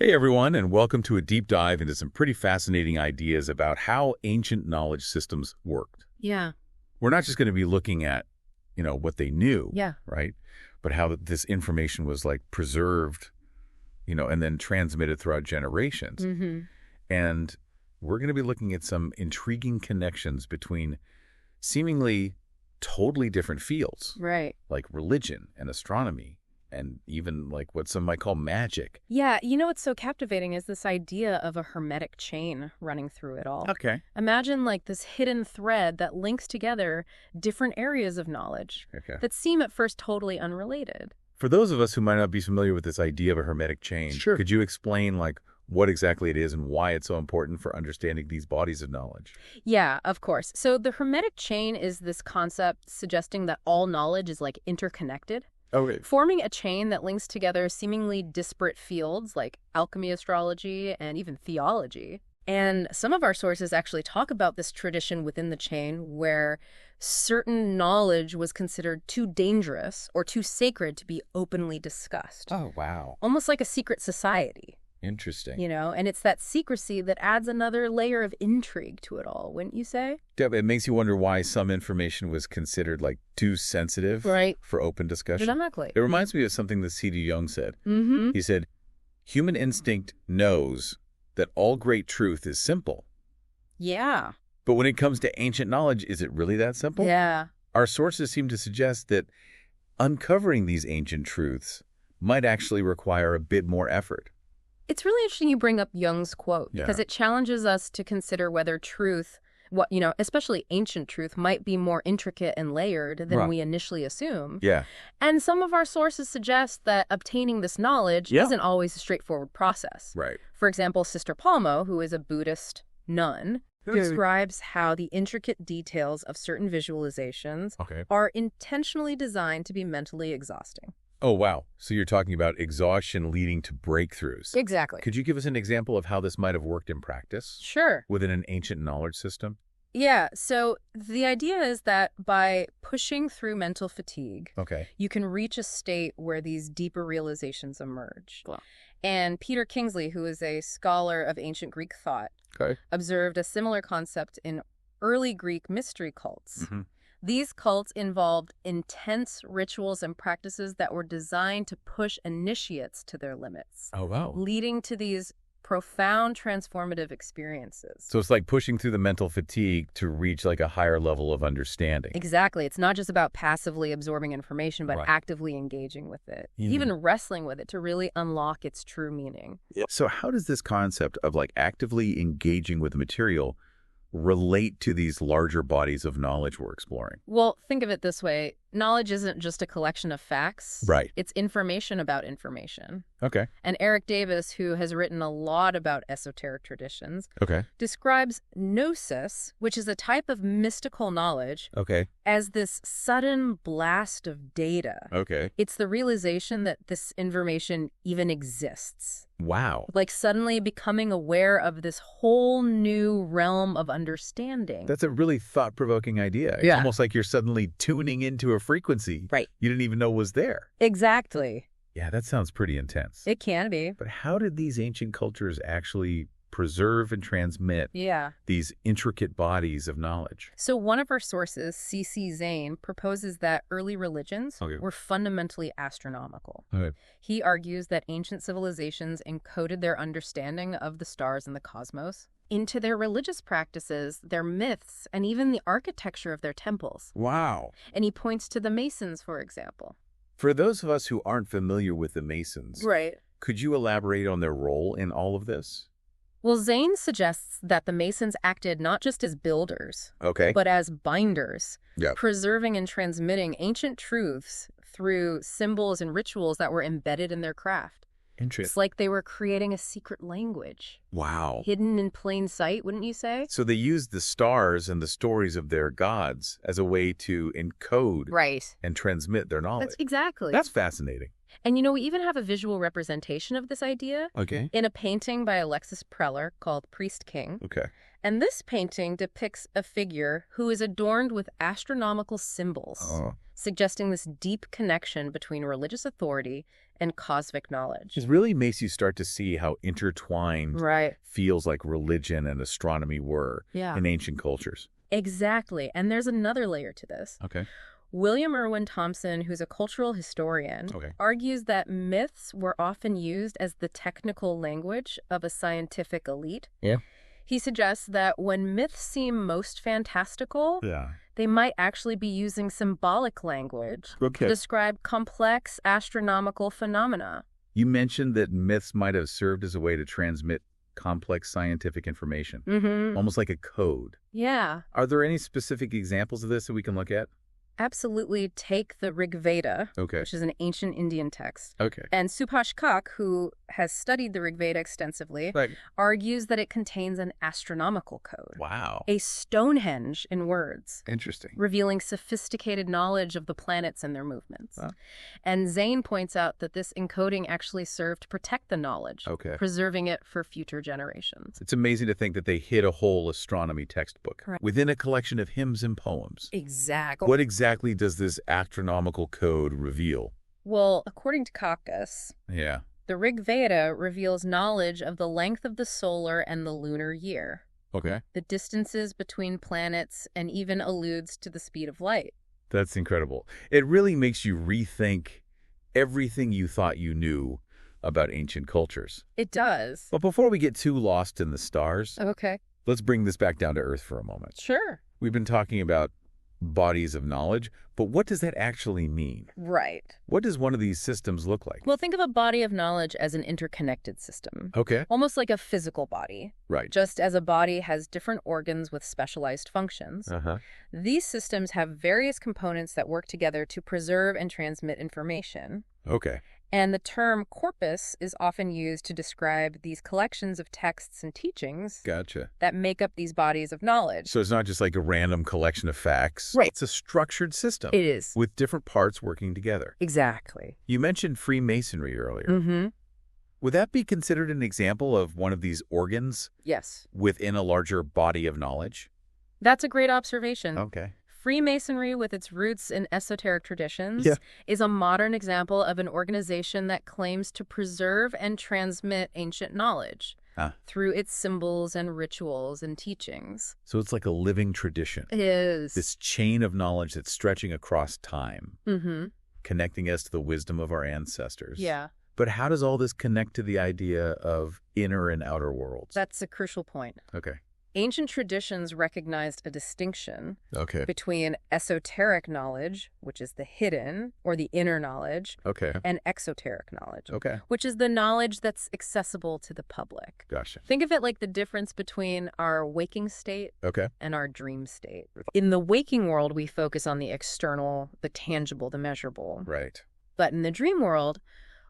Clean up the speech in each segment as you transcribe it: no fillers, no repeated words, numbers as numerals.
Hey everyone, and welcome to a deep dive into some pretty fascinating ideas about how ancient knowledge systems worked. Yeah. We're not just going to be looking at, what they knew, Yeah. right? But how this information was like preserved, and then transmitted throughout generations. Mm-hmm. And we're going to be looking at some intriguing connections between seemingly totally different fields, Right. like religion and astronomy, and even like what some might call magic. Yeah, what's so captivating is this idea of a hermetic chain running through it all. Okay. Imagine like this hidden thread that links together different areas of knowledge Okay. that seem at first totally unrelated. For those of us who might not be familiar with this idea of a hermetic chain, Sure. could you explain what exactly it is and why it's so important for understanding these bodies of knowledge? Yeah, of course. So the hermetic chain is this concept suggesting that all knowledge is like interconnected, Okay. forming a chain that links together seemingly disparate fields like alchemy, astrology, and even theology. And some of our sources actually talk about this tradition within the chain where certain knowledge was considered too dangerous or too sacred to be openly discussed. Oh, wow. Almost like a secret society, Interesting. and it's that secrecy that adds another layer of intrigue to it all, wouldn't you say? Deb, it makes you wonder why some information was considered too sensitive Right. for open discussion. Exactly. It reminds me of something that C.D. Jung said. Mm-hmm. He said, human instinct knows that all great truth is simple. Yeah. But when it comes to ancient knowledge, is it really that simple? Yeah. Our sources seem to suggest that uncovering these ancient truths might actually require a bit more effort. It's really interesting you bring up Jung's quote because it challenges us to consider whether truth, especially ancient truth, might be more intricate and layered than Right. we initially assume. Yeah. And some of our sources suggest that obtaining this knowledge Yeah. isn't always a straightforward process. Right. For example, Sister Palmo, who is a Buddhist nun, describes how the intricate details of certain visualizations Okay. are intentionally designed to be mentally exhausting. Oh, wow. So you're talking about exhaustion leading to breakthroughs. Exactly. Could you give us an example of how this might have worked in practice Sure. within an ancient knowledge system? Yeah, so the idea is that by pushing through mental fatigue, Okay. you can reach a state where these deeper realizations emerge. Wow. And Peter Kingsley, who is a scholar of ancient Greek thought, Okay. observed a similar concept in early Greek mystery cults. Mhm. These cults involved intense rituals and practices that were designed to push initiates to their limits, Oh, wow. leading to these profound transformative experiences. So it's like pushing through the mental fatigue to reach a higher level of understanding. Exactly. It's not just about passively absorbing information, but Right. actively engaging with it, Yeah. even wrestling with it to really unlock its true meaning. So how does this concept of actively engaging with the material relate to these larger bodies of knowledge we're exploring? Well, think of it this way. Knowledge isn't just a collection of facts. Right. It's information about information. Okay. And Eric Davis, who has written a lot about esoteric traditions, Okay. describes gnosis, which is a type of mystical knowledge, Okay. as this sudden blast of data. Okay. It's the realization that this information even exists. Wow. Like suddenly becoming aware of this whole new realm of understanding. That's a really thought-provoking idea. It's Yeah. almost like you're suddenly tuning into a frequency Right. you didn't even know was there. Exactly. Yeah, that sounds pretty intense. It can be. But how did these ancient cultures actually preserve and transmit Yeah. these intricate bodies of knowledge? So one of our sources, C.C. Zane, proposes that early religions Okay. were fundamentally astronomical. Okay. He argues that ancient civilizations encoded their understanding of the stars and the cosmos into their religious practices, their myths, and even the architecture of their temples. Wow. And he points to the Masons, for example. For those of us who aren't familiar with the Masons, Right. could you elaborate on their role in all of this? Well, Zane suggests that the Masons acted not just as builders, Okay. but as binders, Yep. preserving and transmitting ancient truths through symbols and rituals that were embedded in their craft. It's Interesting. like they were creating a secret language, Wow. hidden in plain sight, wouldn't you say? So they used the stars and the stories of their gods as a way to encode Right. and transmit their knowledge. That's exactly. That's fascinating. And we even have a visual representation of this idea Okay. in a painting by Alexis Preller called Priest King. Okay. And this painting depicts a figure who is adorned with astronomical symbols, Oh. suggesting this deep connection between religious authority and cosmic knowledge. It really makes you start to see how intertwined Right. feels like religion and astronomy were Yeah. in ancient cultures. Exactly. And there's another layer to this. Okay. William Irwin Thompson, who's a cultural historian, Okay. argues that myths were often used as the technical language of a scientific elite. Yeah. He suggests that when myths seem most fantastical, Yeah. they might actually be using symbolic language to Okay. describe complex astronomical phenomena. You mentioned that myths might have served as a way to transmit complex scientific information, Mm-hmm. almost like a code. Yeah. Are there any specific examples of this that we can look at? Absolutely. Take the Rig Veda, Okay. which is an ancient Indian text. Okay. And Subhash Kak, who has studied the Rig Veda extensively, Like, argues that it contains an astronomical code, wow. a Stonehenge in words, Interesting. revealing sophisticated knowledge of the planets and their movements. Wow. And Zane points out that this encoding actually served to protect the knowledge, Okay. preserving it for future generations. It's amazing to think that they hid a whole astronomy textbook Correct. within a collection of hymns and poems. Exactly. What exactly does this astronomical code reveal? Well, according to Caucus, Yeah. the Rig Veda reveals knowledge of the length of the solar and the lunar year, Okay. the distances between planets, and even alludes to the speed of light. That's incredible. It really makes you rethink everything you thought you knew about ancient cultures. It does. But before we get too lost in the stars, Okay. let's bring this back down to Earth for a moment. Sure. We've been talking about bodies of knowledge, but what does that actually mean? Right. What does one of these systems look like? Well, think of a body of knowledge as an interconnected system, Okay. almost like a physical body. Right. Just as a body has different organs with specialized functions, Uh-huh. these systems have various components that work together to preserve and transmit information. Okay. And the term corpus is often used to describe these collections of texts and teachings Gotcha. that make up these bodies of knowledge. So it's not just like a random collection of facts. Right. It's a structured system It is. with different parts working together. Exactly. You mentioned Freemasonry earlier. Mm-hmm. Would that be considered an example of one of these organs Yes. within a larger body of knowledge? That's a great observation. Okay. Freemasonry, with its roots in esoteric traditions, Yeah. is a modern example of an organization that claims to preserve and transmit ancient knowledge Ah. through its symbols and rituals and teachings. So it's like a living tradition. It is. This chain of knowledge that's stretching across time, Mm-hmm. connecting us to the wisdom of our ancestors. Yeah, But how does all this connect to the idea of inner and outer worlds? that's a crucial point. Okay. Ancient traditions recognized a distinction Okay. between esoteric knowledge, which is the hidden or the inner knowledge, Okay. and exoteric knowledge, Okay. which is the knowledge that's accessible to the public. Gotcha. Think of it like the difference between our waking state Okay. and our dream state. In the waking world, we focus on the external, the tangible, the measurable. Right. But in the dream world,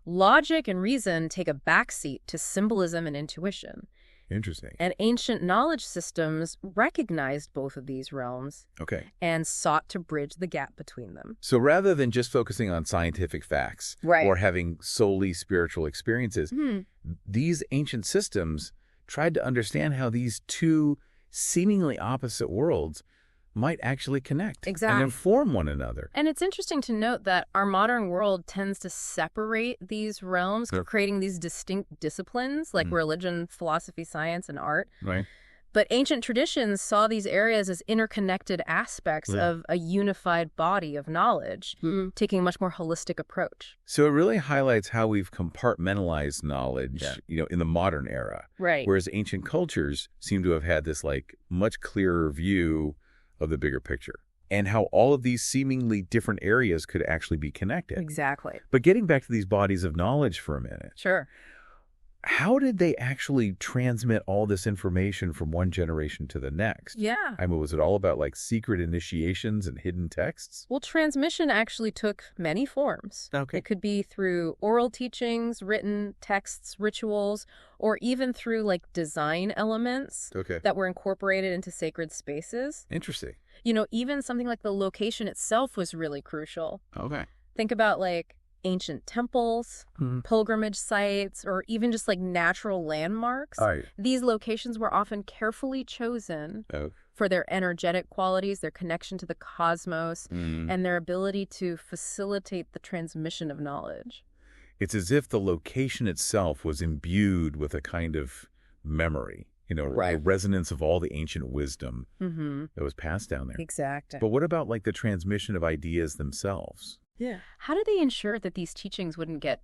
logic and reason take a backseat to symbolism and intuition. Interesting. And ancient knowledge systems recognized both of these realms Okay. and sought to bridge the gap between them. So rather than just focusing on scientific facts Right. or having solely spiritual experiences, these ancient systems tried to understand how these two seemingly opposite worlds might actually connect Exactly. and inform one another. And it's interesting to note that our modern world tends to separate these realms, Sure. creating these distinct disciplines like religion, philosophy, science, and art. Right. But ancient traditions saw these areas as interconnected aspects Yeah. of a unified body of knowledge, taking a much more holistic approach. So it really highlights how we've compartmentalized knowledge, Yeah. in the modern era. Right. Whereas ancient cultures seem to have had this much clearer view of the bigger picture and how all of these seemingly different areas could actually be connected. Exactly. But getting back to these bodies of knowledge for a minute, Sure. how did they actually transmit all this information from one generation to the next? Yeah. I mean, was it all about secret initiations and hidden texts? Well, transmission actually took many forms. Okay. It could be through oral teachings, written texts, rituals, or even through design elements Okay. that were incorporated into sacred spaces. Interesting. Even something like the location itself was really crucial. Okay. Think about ancient temples, Mhm. pilgrimage sites, or even just natural landmarks. All right. These locations were often carefully chosen Oh. for their energetic qualities, their connection to the cosmos, Mm. and their ability to facilitate the transmission of knowledge. It's as if the location itself was imbued with a kind of memory, a Right. resonance of all the ancient wisdom Mm-hmm. that was passed down there. Exactly. But what about like the transmission of ideas themselves? Yeah. How do they ensure that these teachings wouldn't get,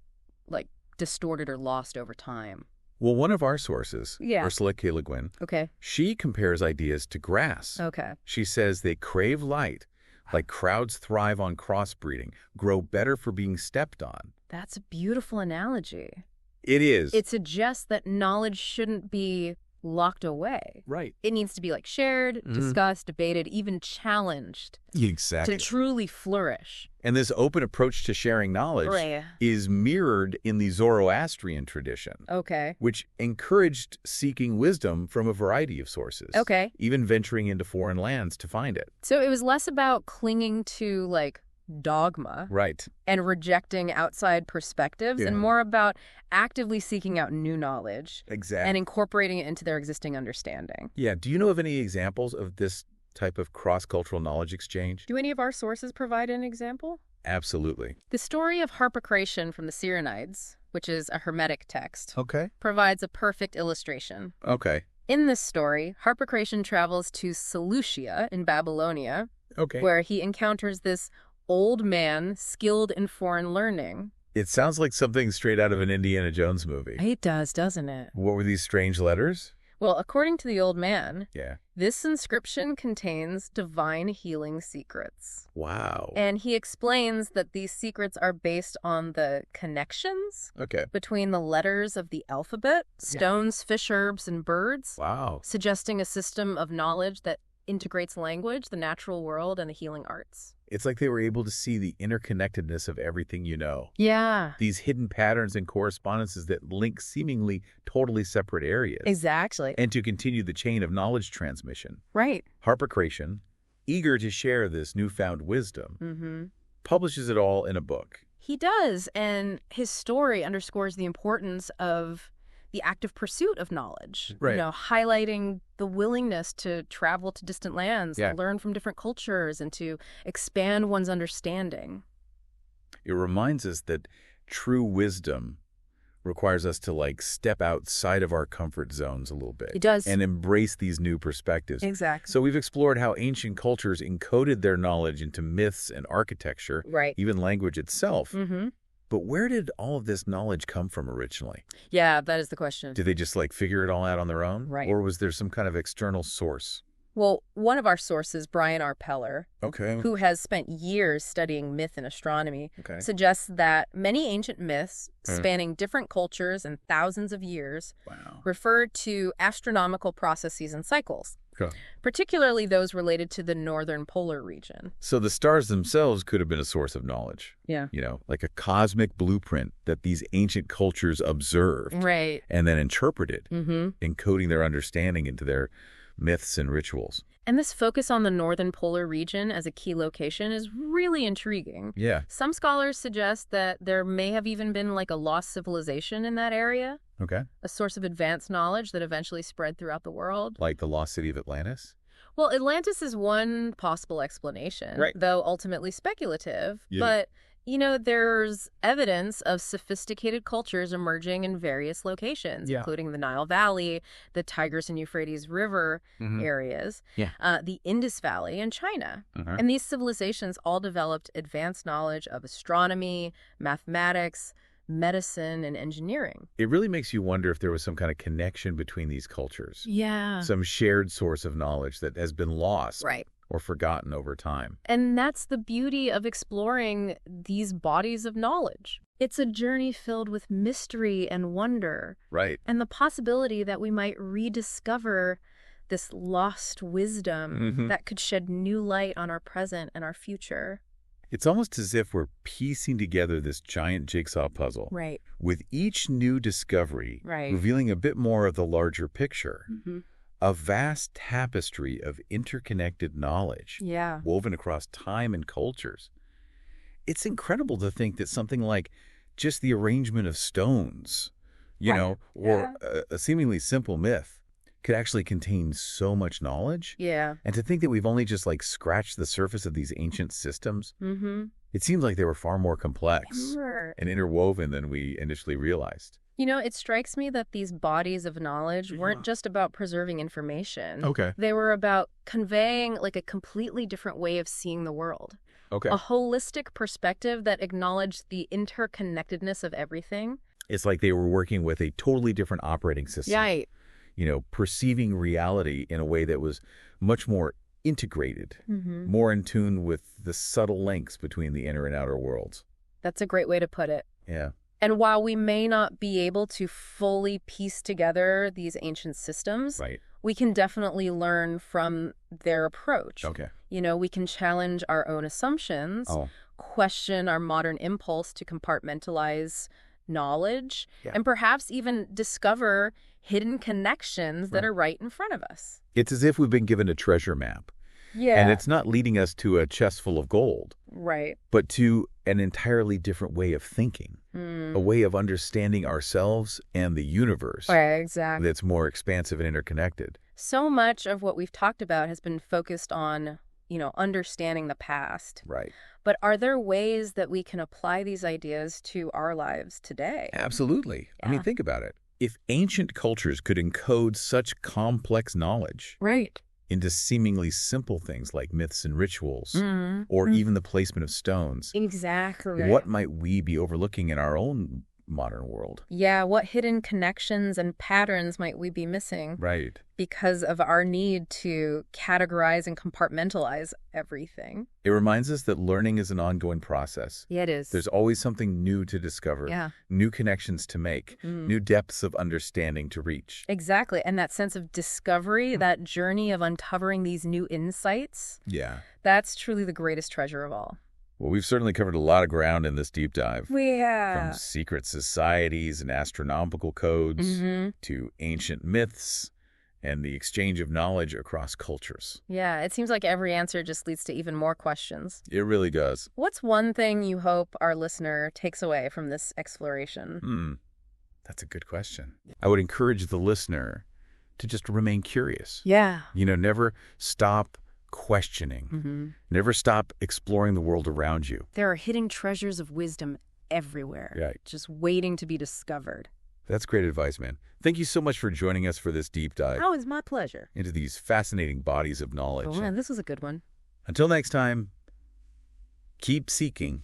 like, distorted or lost over time? Well, one of our sources, Yeah. Ursula K. Le Guin, Okay. she compares ideas to grass. Okay. She says they crave light, like crowds thrive on crossbreeding, grow better for being stepped on. That's a beautiful analogy. It is. It suggests that knowledge shouldn't be locked away. right. It needs to be, like, shared, discussed, debated, even challenged Exactly. to truly flourish. And this open approach to sharing knowledge Right. is mirrored in the Zoroastrian tradition, Okay. which encouraged seeking wisdom from a variety of sources. Okay. Even venturing into foreign lands to find it. So it was less about clinging to, like, dogma Right. and rejecting outside perspectives and Yeah. more about actively seeking out new knowledge Exactly. and incorporating it into their existing understanding. Yeah. Do you know of any examples of this type of cross-cultural knowledge exchange? Do any of our sources provide an example? Absolutely. The story of Harpocration from the Cyrenides, which is a Hermetic text, Okay. provides a perfect illustration. Okay. In this story, Harpocration travels to Seleucia in Babylonia, Okay. where he encounters this old man skilled in foreign learning. It sounds like something straight out of an Indiana Jones movie. It does, doesn't it? What were these strange letters? Well, according to the old man, Yeah. this inscription contains divine healing secrets. Wow. And he explains that these secrets are based on the connections Okay. between the letters of the alphabet, stones, fish, herbs, and birds, Wow. suggesting a system of knowledge that integrates language, the natural world, and the healing arts. It's like they were able to see the interconnectedness of everything you know. Yeah. These hidden patterns and correspondences that link seemingly totally separate areas. Exactly. And to continue the chain of knowledge transmission. Right. Harpocration, eager to share this newfound wisdom, Mm-hmm. publishes it all in a book. He does, and his story underscores the importance of the active pursuit of knowledge. Right. Highlighting the willingness to travel to distant lands, Yeah. to learn from different cultures, and to expand one's understanding. It reminds us that true wisdom requires us to step outside of our comfort zones a little bit. It does. And embrace these new perspectives. Exactly. So we've explored how ancient cultures encoded their knowledge into myths and architecture, Right. even language itself. Mm-hmm. But where did all of this knowledge come from originally? Yeah, that is the question. Did they just figure it all out on their own? Right. Or was there some kind of external source? Well, one of our sources, Brian R. Peller, Okay. who has spent years studying myth and astronomy, Okay. suggests that many ancient myths, Hmm. spanning different cultures and thousands of years, Wow. refer to astronomical processes and cycles, Okay. particularly those related to the northern polar region. So the stars themselves could have been a source of knowledge. Yeah. Like a cosmic blueprint that these ancient cultures observed Right. and then interpreted, Mm-hmm. encoding their understanding into their myths and rituals. And this focus on the northern polar region as a key location is really intriguing. Yeah. Some scholars suggest that there may have even been a lost civilization in that area, Okay. a source of advanced knowledge that eventually spread throughout the world. Like the lost city of Atlantis? Well, Atlantis is one possible explanation, Right. though ultimately speculative. Yeah. But, there's evidence of sophisticated cultures emerging in various locations, Yeah. including the Nile Valley, the Tigris and Euphrates River areas, Yeah. the Indus Valley, and China. Uh-huh. And these civilizations all developed advanced knowledge of astronomy, mathematics, medicine, and engineering. It really makes you wonder if there was some kind of connection between these cultures. Yeah. Some shared source of knowledge that has been lost Right. or forgotten over time. And that's the beauty of exploring these bodies of knowledge. It's a journey filled with mystery and wonder, Right. and the possibility that we might rediscover this lost wisdom Mhm. that could shed new light on our present and our future. It's almost as if we're piecing together this giant jigsaw puzzle, Right. with each new discovery Right. revealing a bit more of the larger picture. Mm-hmm. A vast tapestry of interconnected knowledge Yeah. woven across time and cultures. It's incredible to think that something like just the arrangement of stones, Right. or a seemingly simple myth could actually contain so much knowledge. Yeah. And to think that we've only just like scratched the surface of these ancient systems, it seems like they were far more complex and interwoven than we initially realized. You know, it strikes me that these bodies of knowledge weren't just about preserving information. Okay. They were about conveying like a completely different way of seeing the world. Okay. A holistic perspective that acknowledged the interconnectedness of everything. It's like they were working with a totally different operating system. Right. You know, perceiving reality in a way that was much more integrated, more in tune with the subtle links between the inner and outer worlds. That's a great way to put it. Yeah. And while we may not be able to fully piece together these ancient systems, Right. we can definitely learn from their approach. Okay. You know, we can challenge our own assumptions, question our modern impulse to compartmentalize knowledge, and perhaps even discover hidden connections that are right in front of us. It's as if we've been given a treasure map. Yeah. And it's not leading us to a chest full of gold, Right. but to an entirely different way of thinking, a way of understanding ourselves and the universe Right, exactly. that's more expansive and interconnected. So much of what we've talked about has been focused on, you know, understanding the past. Right. But are there ways that we can apply these ideas to our lives today? Absolutely. I mean, think about it. If ancient cultures could encode such complex knowledge Right. into seemingly simple things like myths and rituals, or even the placement of stones, Exactly. what might we be overlooking in our own modern world? Yeah, what hidden connections and patterns might we be missing Right. because of our need to categorize and compartmentalize everything? It reminds us that learning is an ongoing process. Yeah, it is. There's always something new to discover, new connections to make, new depths of understanding to reach. Exactly. And that sense of discovery, that journey of uncovering these new insights, Yeah. that's truly the greatest treasure of all. Well, we've certainly covered a lot of ground in this deep dive. We From secret societies and astronomical codes to ancient myths and the exchange of knowledge across cultures. Yeah, it seems like every answer just leads to even more questions. It really does. What's one thing you hope our listener takes away from this exploration? That's a good question. I would encourage the listener to just remain curious. Yeah. You know, never stop questioning. Never stop exploring the world around you. There are hidden treasures of wisdom everywhere, Right. just waiting to be discovered. That's great advice, man. Thank you so much for joining us for this deep dive Oh, it's my pleasure. into these fascinating bodies of knowledge. Oh, man, this was a good one. Until next time, keep seeking,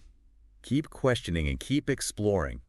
keep questioning, and keep exploring.